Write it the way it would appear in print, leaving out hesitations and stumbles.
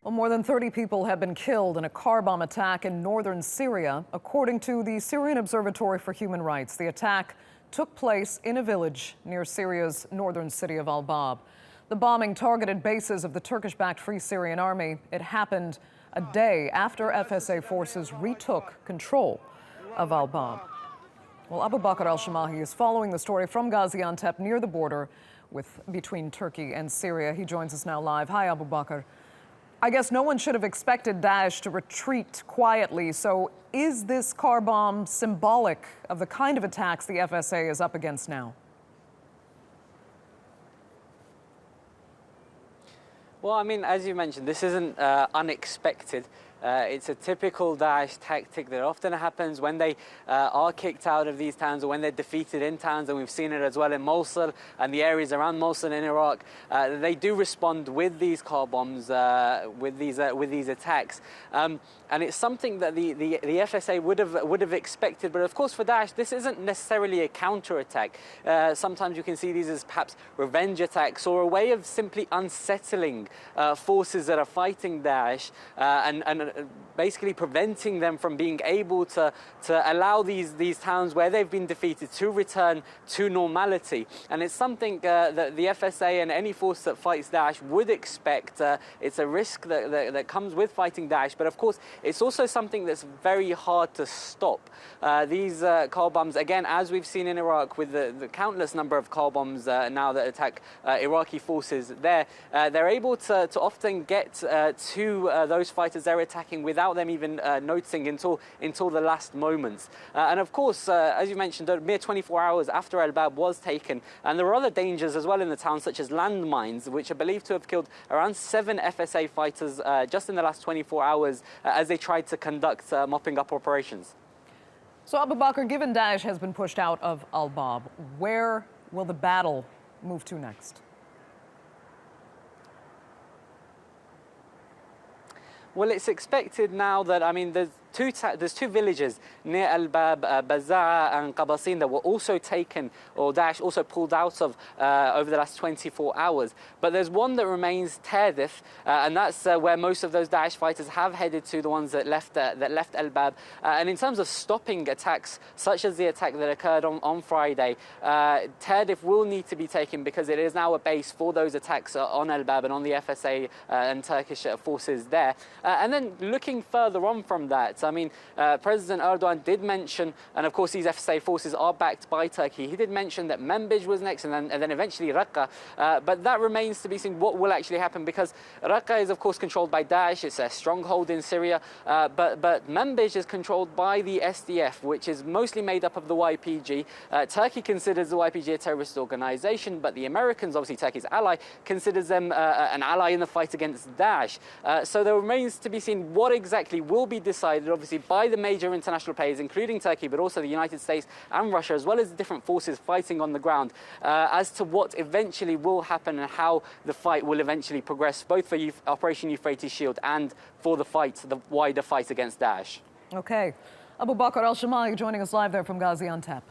Well, more than 30 people have been killed in a car bomb attack in northern Syria, according to the Syrian Observatory for Human Rights. The attack took place in a village near Syria's northern city of al-Bab. The bombing targeted bases of the Turkish-backed Free Syrian Army. It happened a day after FSA forces retook control of al-Bab. Well, Abubakr Al Shamahi is following the story from Gaziantep near the border between Turkey and Syria. He joins us now live. Hi, Abubakr. I guess no one should have expected Daesh to retreat quietly. So is this car bomb symbolic of the kind of attacks the FSA is up against now? Well, I mean, as you mentioned, this isn't unexpected. It's a typical Daesh tactic that often happens when they are kicked out of these towns or when they're defeated in towns, and we've seen it as well in Mosul and the areas around Mosul in Iraq. They do respond with these car bombs, with these attacks, and it's something that the FSA would have expected. But of course, for Daesh, this isn't necessarily a counterattack. Sometimes you can see these as perhaps revenge attacks or a way of simply unsettling forces that are fighting Daesh and basically preventing them from being able to allow these towns where they've been defeated to return to normality. And it's something that the FSA and any force that fights Daesh would expect. It's a risk that comes with fighting Daesh, but of course it's also something that's very hard to stop. These car bombs, again, as we've seen in Iraq with the countless number of car bombs now that attack Iraqi forces there, they're able to often get to those fighters they're attacking without them even noticing until the last moments. And of course, as you mentioned, a mere 24 hours after al-Bab was taken, and there were other dangers as well in the town, such as landmines, which are believed to have killed around 7 FSA fighters just in the last 24 hours as they tried to conduct mopping up operations. So, Abubakr, given Daesh has been pushed out of al-Bab, where will the battle move to next? Well, it's expected now that, I mean, there's two villages near al-Bab, Baza'a and Qabasin, that were also taken, or Daesh also pulled out of over the last 24 hours. But there's one that remains, Tardif, and that's where most of those Daesh fighters have headed to, the ones that left al-Bab. And in terms of stopping attacks, such as the attack that occurred on Friday, Tardif will need to be taken because it is now a base for those attacks on al-Bab and on the FSA and Turkish forces there. And then looking further on from that, I mean, President Erdogan did mention, and of course these FSA forces are backed by Turkey, he did mention that Manbij was next and then eventually Raqqa, but that remains to be seen what will actually happen, because Raqqa is of course controlled by Daesh, it's a stronghold in Syria, but Manbij is controlled by the SDF, which is mostly made up of the YPG. Turkey considers the YPG a terrorist organization, but the Americans, obviously Turkey's ally, considers them an ally in the fight against Daesh. So there remains to be seen what exactly will be decided, obviously, by the major international players, including Turkey, but also the United States and Russia, as well as the different forces fighting on the ground, as to what eventually will happen and how the fight will eventually progress, both for Operation Euphrates Shield and for the wider fight against Daesh. Okay. Abubakr Al Shamahi joining us live there from Gaziantep.